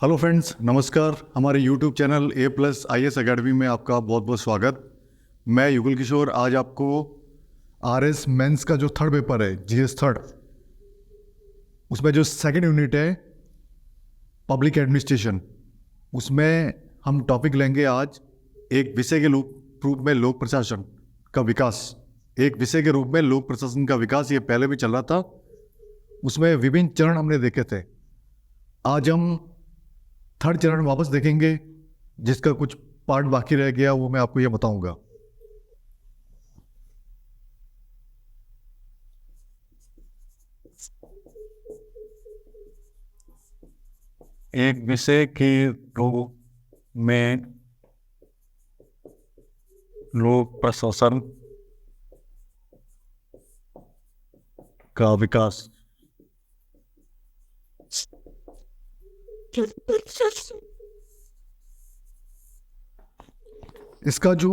Hello friends, नमस्कार। हमारे YouTube channel A+IS academy में आपका बहुत बहुत स्वागत। मैं युगल किशोर आज आपको RS मेंस का जो थर्ड पेपर है GS थर्ड, उसमें जो सेकंड यूनिट है पब्लिक एडमिनिस्ट्रेशन, उसमें हम टॉपिक लेंगे आज एक विषय के रूप में लोक प्रशासन का विकास। एक विषय के रूप में लोक प्रशासन का विकास, ये पहले भी चल रहा था। उसमें विभिन्न चरण हमने देखे थे। आज हम थर्ड चरण वापस देखेंगे, जिसका कुछ पार्ट बाकी रह गया, वो मैं आपको ये बताऊंगा। एक विषय के रूप में लोक प्रशासन का विकास। इसका जो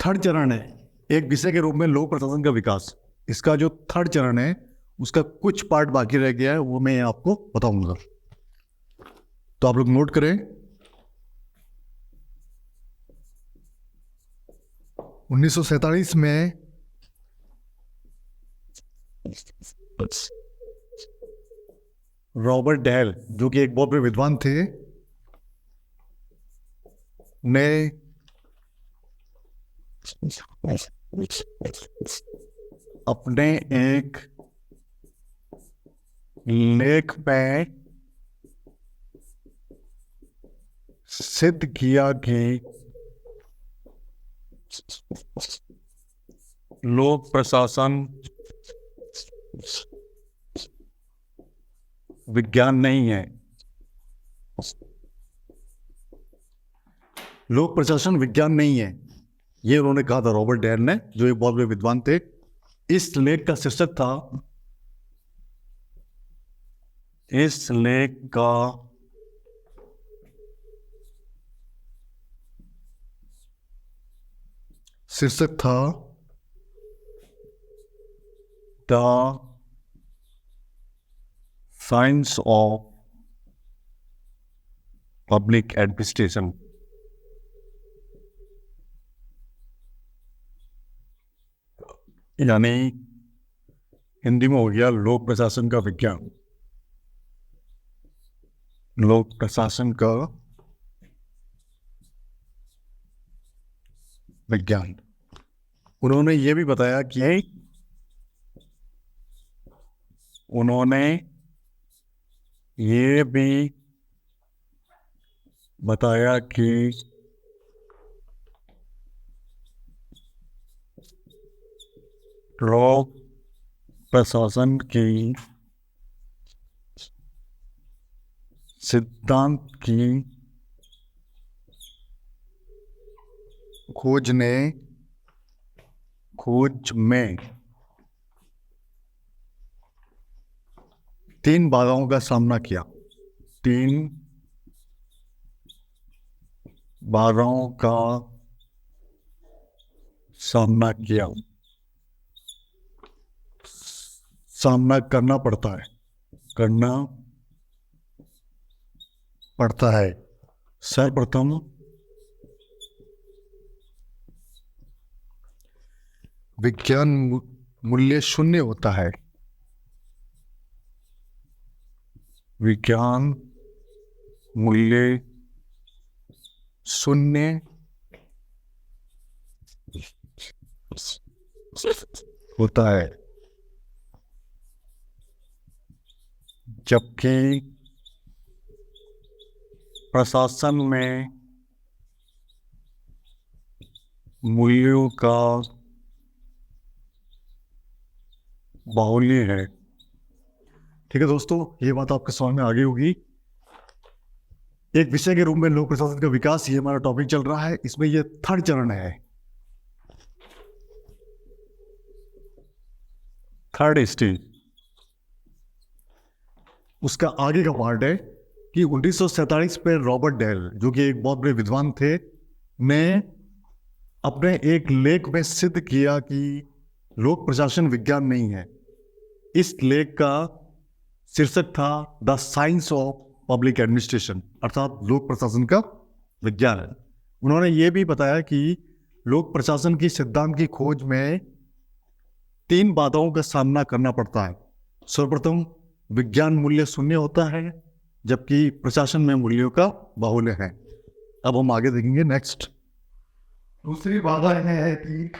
थर्ड चरण है एक विषय के रूप में लोक प्रशासन का विकास, इसका जो थर्ड चरण है उसका कुछ पार्ट बाकी रह गया है, वो मैं आपको बताऊंगा। तो आप लोग नोट करें। 1947 में रॉबर्ट डेल, जो कि एक बहुत बड़े विद्वान थे, ने अपने एक लेख में सिद्ध किया कि लोक प्रशासन विज्ञान नहीं है। लोक प्रशासन विज्ञान नहीं है, ये उन्होंने कहा था रॉबर्ट डेल ने, जो एक बहुत बड़े विद्वान थे। इस लेख का शीर्षक था, इस लेख का शीर्षक था the science of public administration. यानी हिंदी में हो गया लोक प्रशासन का विज्ञान। लोक प्रशासन का विज्ञान। उन्होंने ये भी बताया कि उन्होंने ये भी बताया कि लोक प्रशासन की सिद्धांत की खोज में 3 बाधाओं का सामना किया। 3 बाधाओं का सामना करना पड़ता है। सर्वप्रथम विज्ञान मूल्य शून्य होता है। विज्ञान मूल्य शून्य होता है, जबकि प्रशासन में मूल्यों का बाहुल्य है। ठीक है दोस्तों, ये बात आपके समझ में आ गई होगी। एक विषय के रूप में लोक प्रशासन का विकास, ये हमारा टॉपिक चल रहा है। इसमें ये थर्ड चरण है, थर्ड स्टेज। उसका आगे का पार्ट है कि 1947 में रॉबर्ट डेल, जो कि एक बहुत बड़े विद्वान थे, ने अपने एक लेख में सिद्ध किया कि लोक प्रशासन विज्ञान नहीं है। इस लेख का शीर्षक था the science of public administration अर्थात लोक प्रशासन का विज्ञान है। उन्होंने ये भी बताया कि लोक प्रशासन की सिद्धांत की खोज में 3 बाधाओं का सामना करना पड़ता है। सर्वप्रथम विज्ञान मूल्य शून्य होता है, जबकि प्रशासन में मूल्यों का बाहुल्य है। अब हम आगे देखेंगे। नेक्स्ट दूसरी बाधा है कि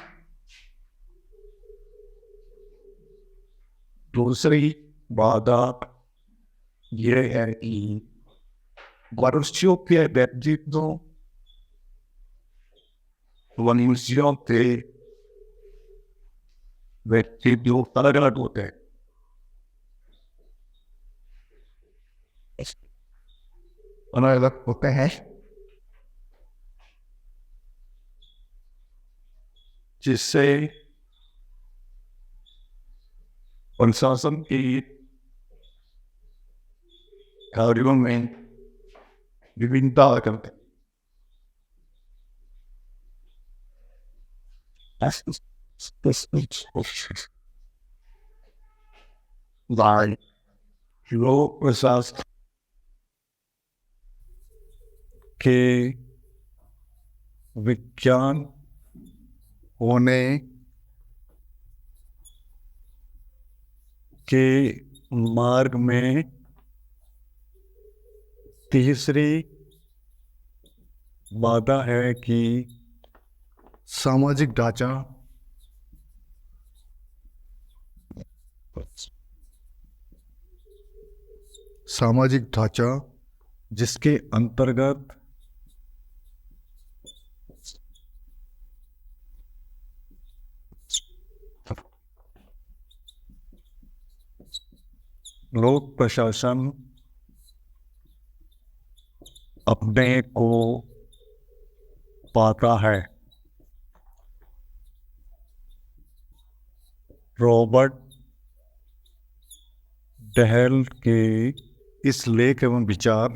दूसरी बाधा यह है कि मनुष्यों के व्यक्तित्व मनुष्यों के व्यक्तित्व अलग अलग होते हैं। अलग अलग होते हैं, जिससे प्रशासन की कार्यों में विभिन्नता करते हैं। लोक प्रशासन के विज्ञान होने के मार्ग में तीसरी बाधा है कि सामाजिक ढांचा जिसके अंतर्गत लोक प्रशासन अपने को पाता है। रॉबर्ट डहल के इस लेख एवं विचार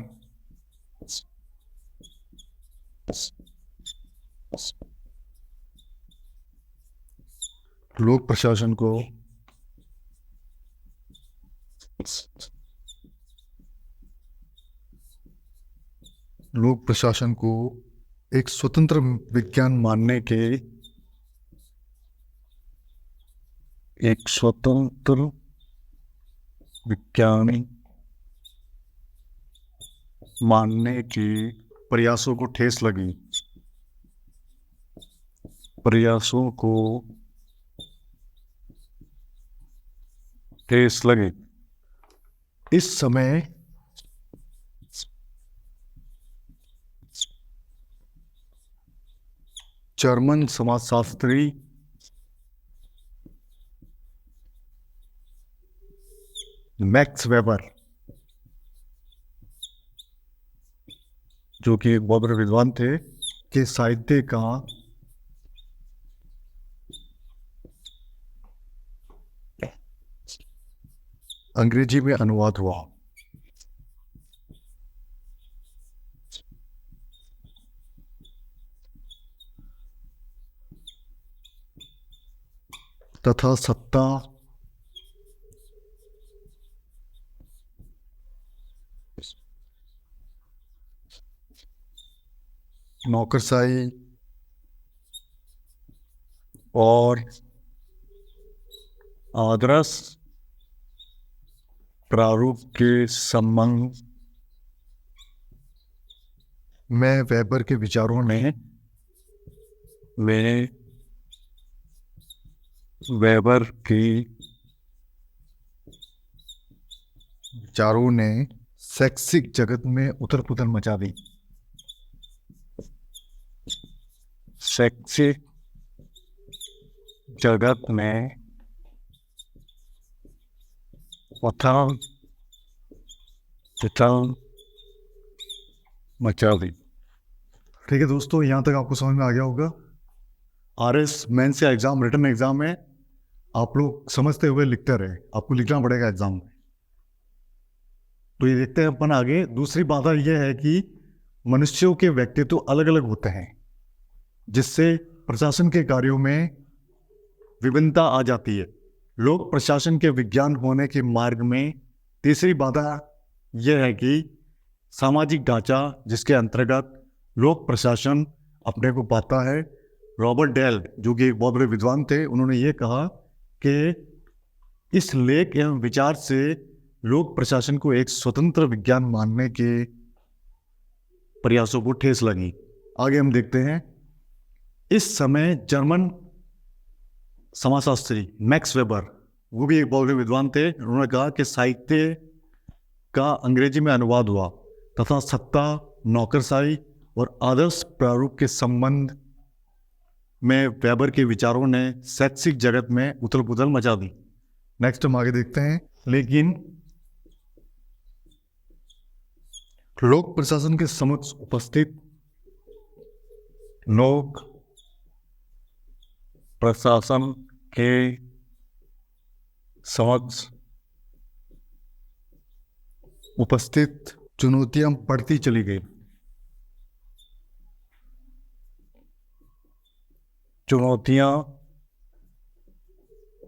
लोक प्रशासन को एक स्वतंत्र विज्ञान मानने के एक स्वतंत्र विज्ञानी मानने के प्रयासों को ठेस लगी। प्रयासों को ठेस लगे। इस समय जर्मन समाजशास्त्री मैक्स वेबर, जो कि बहुत बड़े विद्वान थे, के साहित्य का अंग्रेजी में अनुवाद हुआ। तथा सत्ता नौकरशाही और आदर्श प्रारूप के संबंध में वेबर के विचारों ने वेबर की विचारों ने शैक्षिक जगत में उथल पुथल मचा दी। शैक्षिक जगत में उथल पुथल मचा दी। ठीक है दोस्तों, यहाँ तक आपको समझ में आ गया होगा। आरएस मेंस या एग्जाम, रिटन एग्जाम में आप लोग समझते हुए लिखते रहे, आपको लिखना पड़ेगा एग्जाम में। तो ये देखते हैं अपन आगे। दूसरी बाधा यह है कि मनुष्यों के व्यक्तित्व अलग अलग होते हैं, जिससे प्रशासन के कार्यों में विभिन्नता आ जाती है। लोक प्रशासन के विज्ञान होने के मार्ग में तीसरी बाधा यह है कि सामाजिक ढांचा जिसके अंतर्गत लोक प्रशासन अपने को पाता है। रॉबर्ट डेल, जो कि एक बहुत बड़े विद्वान थे, उन्होंने ये कहा कि इस लेख एवं विचार से लोक प्रशासन को एक स्वतंत्र विज्ञान मानने के प्रयासों को ठेस लगी। आगे हम देखते हैं। इस समय जर्मन समाजशास्त्री मैक्स वेबर, वो भी एक बहुत बड़े विद्वान थे, उन्होंने कहा कि साहित्य का अंग्रेजी में अनुवाद हुआ तथा सत्ता, नौकरशाही और आदर्श प्रारूप के संबंध में वेबर के विचारों ने शैक्षिक जगत में उथल पुथल मचा दी। नेक्स्ट हम आगे देखते हैं। लेकिन लोक प्रशासन के समक्ष उपस्थित लोक प्रशासन के समक्ष उपस्थित चुनौतियां बढ़ती चली गई। चुनौतियां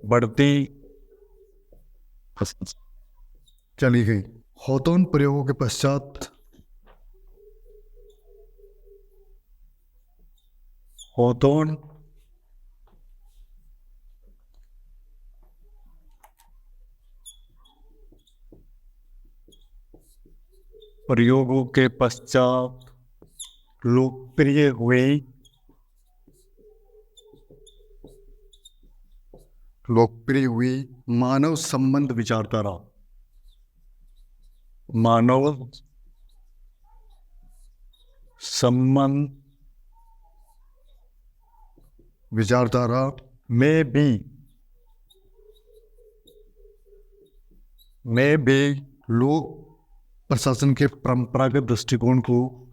बढ़ती चली गई। हॉथोर्न प्रयोगों के पश्चात हॉथोर्न प्रयोगों के पश्चात लोकप्रिय हुई मानव संबंध विचारधारा। मानव संबंध विचारधारा में भी लोक प्रशासन के परंपरागत दृष्टिकोण को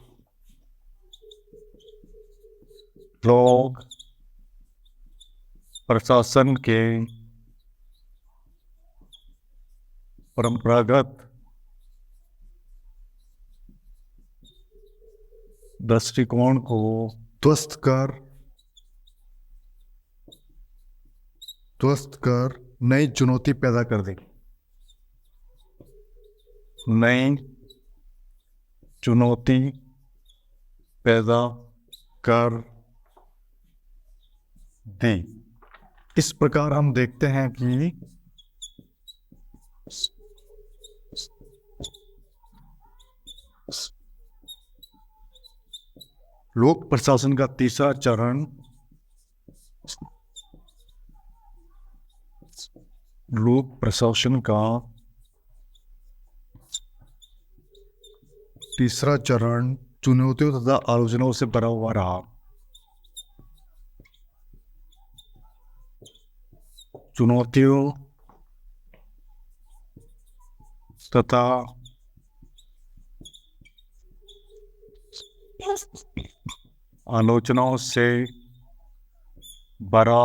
लोक प्रशासन के परंपरागत दृष्टिकोण को ध्वस्त कर नई चुनौती पैदा कर दी। नई चुनौती पैदा कर दी। इस प्रकार हम देखते हैं कि लोक प्रशासन का तीसरा चरण लोक प्रशासन का तीसरा चरण चुनौतियों तथा आलोचनाओं से भरा हुआ रहा। चुनौतियों तथा आलोचनाओं से भरा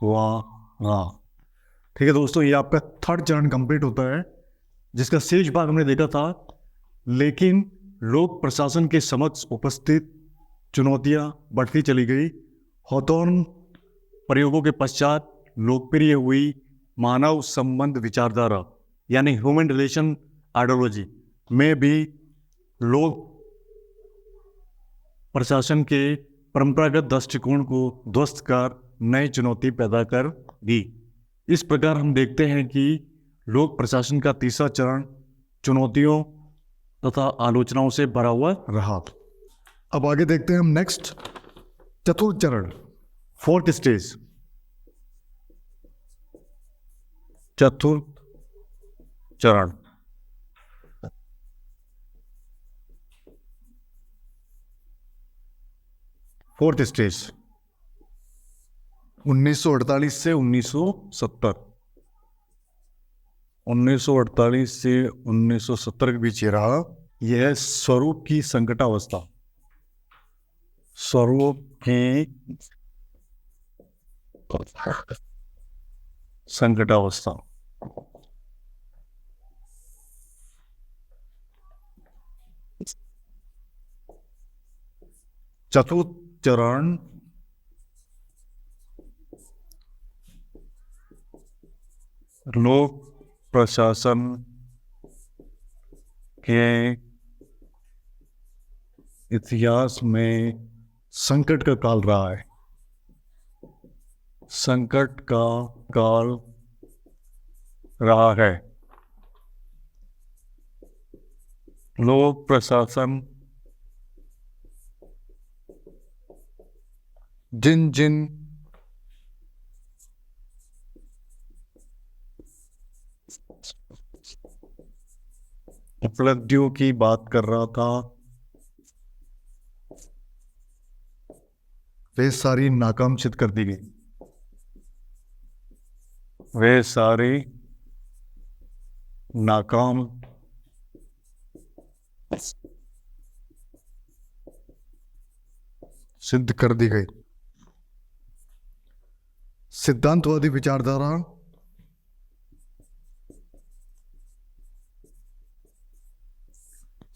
हुआ रहा। ठीक है दोस्तों, ये आपका थर्ड चरण कंप्लीट होता है, जिसका शेष भाग हमने देखा था। लेकिन लोक प्रशासन के समक्ष उपस्थित चुनौतियां बढ़ती चली गई। हॉथोर्न प्रयोगों के पश्चात लोकप्रिय हुई मानव संबंध विचारधारा यानी ह्यूमन रिलेशन आइडियोलॉजी में भी लोक प्रशासन के परंपरागत दृष्टिकोण को ध्वस्त कर नई चुनौती पैदा कर दी। इस प्रकार हम देखते हैं कि लोक प्रशासन का तीसरा चरण चुनौतियों तथा आलोचनाओं से भरा हुआ रहा। अब आगे देखते हैं हम नेक्स्ट चतुर्थ चरण, फोर्थ स्टेज। चतुर्थ चरण फोर्थ स्टेज 1948 से 1970। 1948 से 1970 के बीच रहा। यह स्वरूप की संकटावस्था, स्वरूप की संकटावस्था। चतुर्थ चरण लोक प्रशासन के इतिहास में संकट का काल रहा है। संकट का काल रहा है। लोक प्रशासन जिन जिन उपलब्धियों की बात कर रहा था, वे सारी नाकाम सिद्ध कर दी गई। वे सारी नाकाम सिद्ध कर दी गई। सिद्धांतवादी विचारधारा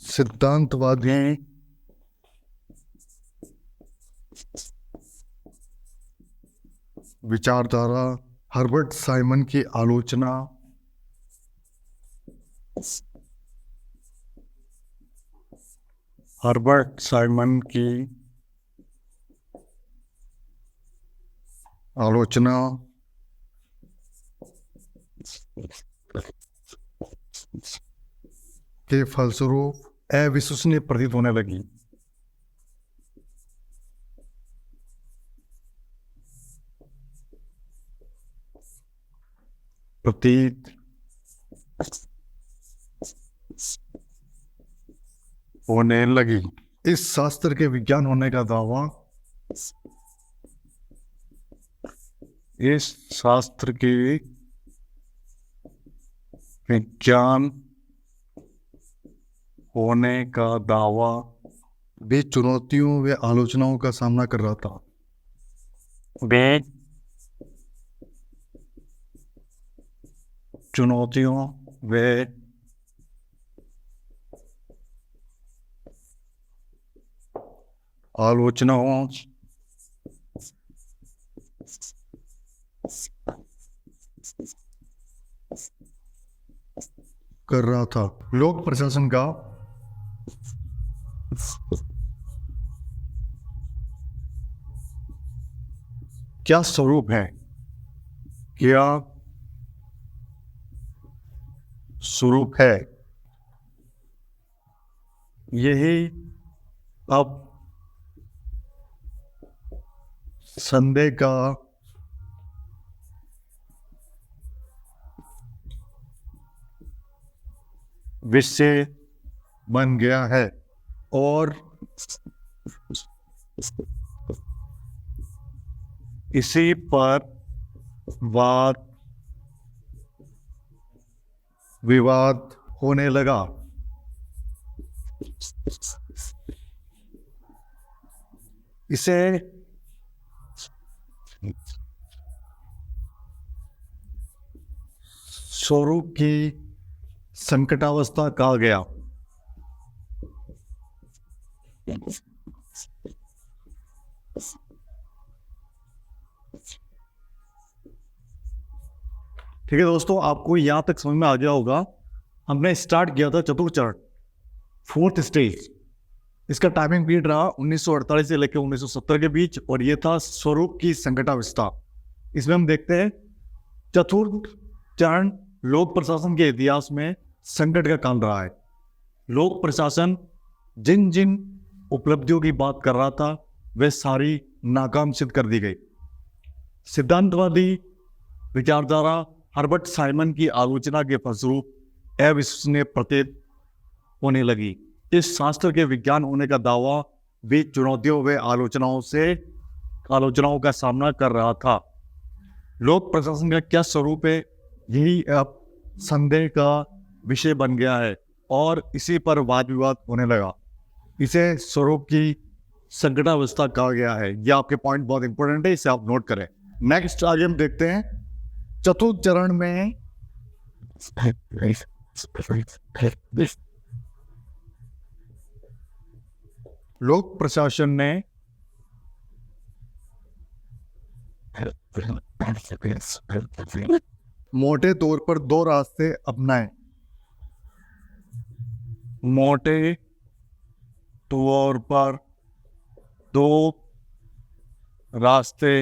सिद्धांतवादी विचारधारा हर्बर्ट साइमन की आलोचना हर्बर्ट साइमन की आलोचना के फलस्वरूप अविश्वसनीय प्रतीत होने लगी। प्रतीत होने लगी। इस शास्त्र के विज्ञान होने का दावा इस शास्त्र के विज्ञान होने का दावा भी चुनौतियों व आलोचनाओं का सामना कर रहा था। वे चुनौतियों व आलोचनाओं कर रहा था। लोक प्रशासन का क्या स्वरूप है? क्या स्वरूप है? यही अब संदेह का विषय बन गया है और इसी पर विवाद होने लगा। इसे स्वरूप की संकटावस्था कहा गया। ठीक है दोस्तों, आपको यहां तक समझ में आ गया होगा। हमने स्टार्ट किया था चतुर्थ चरण, फोर्थ स्टेज। इसका टाइमिंग पीरियड रहा 1948 से लेकर 1970 के बीच, और ये था स्वरूप की संकटावस्था। इसमें हम देखते हैं चतुर्थ चरण लोक प्रशासन के इतिहास में संकट का काल रहा है। लोक प्रशासन जिन जिन उपलब्धियों की बात कर रहा था वे सारी नाकाम सिद्ध कर दी गई। सिद्धांतवादी विचारधारा हर्बर्ट साइमन की आलोचना के फलस्वरूप अविश्वसनीय प्रतीत होने लगी। इस शास्त्र के विज्ञान होने का दावा भी चुनौतियों व आलोचनाओं का सामना कर रहा था। लोक प्रशासन का क्या स्वरूप है, यही अब संदेह का विषय बन गया है और इसी पर वाद विवाद होने लगा। इसे स्वरूप की संकटावस्था कहा गया है। यह आपके पॉइंट बहुत इंपॉर्टेंट है, इसे आप नोट करें। नेक्स्ट आगे हम देखते हैं चतुर्थ चरण में लोक प्रशासन ने मोटे तौर पर दो रास्ते अपनाए। मोटे तौर पर दो रास्ते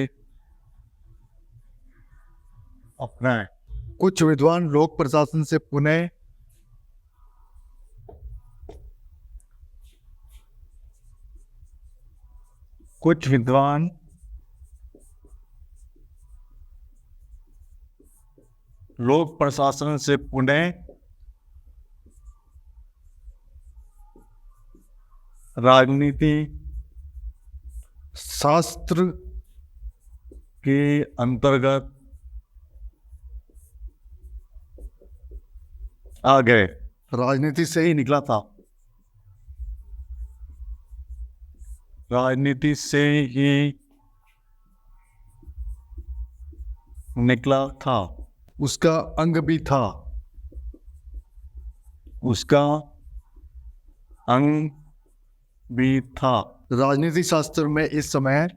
अपनाए। कुछ विद्वान लोक प्रशासन से पुनः कुछ विद्वान लोक प्रशासन से पुनः राजनीति शास्त्र के अंतर्गत आ गए। राजनीति से ही निकला था। राजनीति से ही निकला था। उसका अंग भी था। उसका अंग भी था। राजनीति शास्त्र में इस समय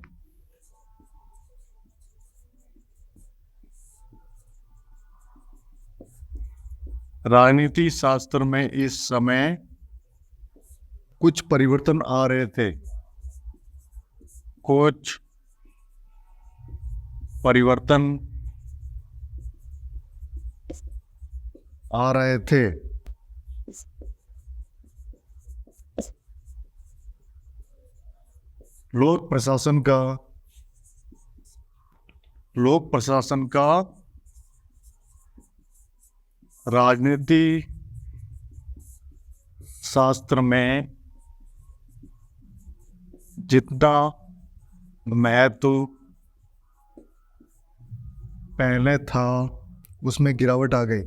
राजनीति शास्त्र में इस समय कुछ परिवर्तन आ रहे थे। कुछ परिवर्तन आ रहे थे। लोक प्रशासन का राजनीति शास्त्र में जितना महत्व पहले था उसमें गिरावट आ गई।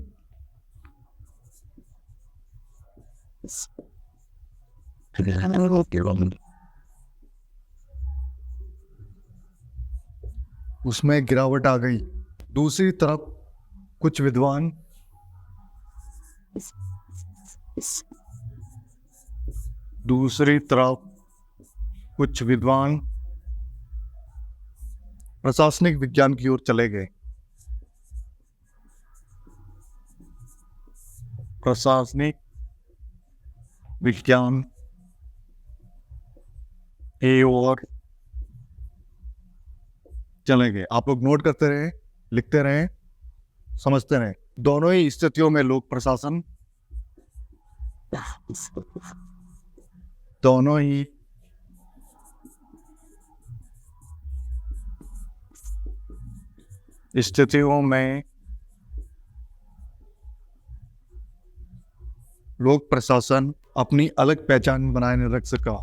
उसमें गिरावट आ गई। दूसरी तरफ कुछ विद्वान दूसरी तरफ कुछ विद्वान प्रशासनिक विज्ञान की ओर चले गए। प्रशासनिक विज्ञान की ओर चले गए। आप लोग नोट करते रहे, लिखते रहे, समझते रहे। दोनों ही स्थितियों में लोक प्रशासन दोनों ही स्थितियों में लोक प्रशासन अपनी अलग पहचान बनाए रख सका।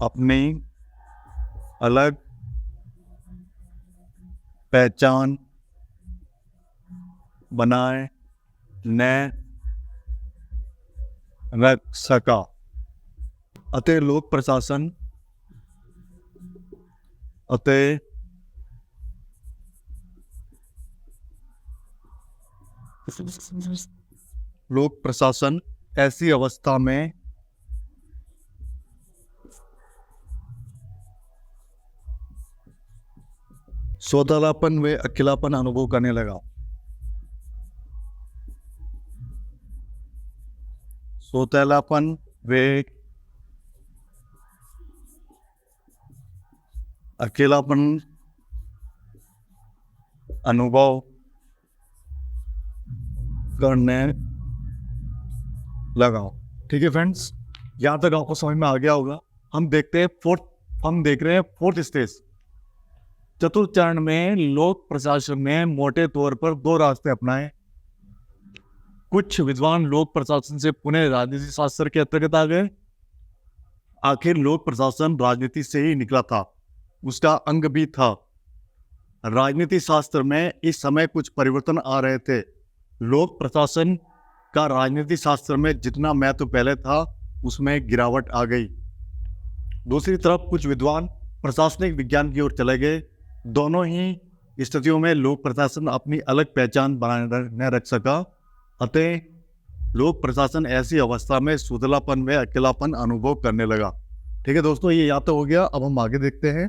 अपनी अलग पहचान बनाए न रख सका। अतः लोक प्रशासन अतः लोक प्रशासन ऐसी अवस्था में सोतलापन व अकेलापन अनुभव करने लगा। सोतेलापन व अकेलापन अनुभव करने लगा। ठीक है फ्रेंड्स, यहाँ तक आपको समझ में आ गया होगा। हम देख रहे हैं फोर्थ स्टेज। चतुर्थ चरण में लोक प्रशासन ने मोटे तौर पर दो रास्ते अपनाए। कुछ विद्वान लोक प्रशासन से पुनः राजनीति शास्त्र के अंतर्गत आ गए। आखिर लोक प्रशासन राजनीति से ही निकला था, उसका अंग भी था। राजनीति शास्त्र में इस समय कुछ परिवर्तन आ रहे थे। लोक प्रशासन का राजनीति शास्त्र में जितना महत्व पहले था उसमें गिरावट आ गई। दूसरी तरफ कुछ विद्वान प्रशासनिक विज्ञान की ओर चले गए। दोनों ही स्थितियों में लोक प्रशासन अपनी अलग पहचान बनाए न रख सका। अतः लोक प्रशासन ऐसी अवस्था में सुधलापन व अकेलापन अनुभव करने लगा। ठीक है दोस्तों, ये याद तो हो गया। अब हम आगे देखते हैं।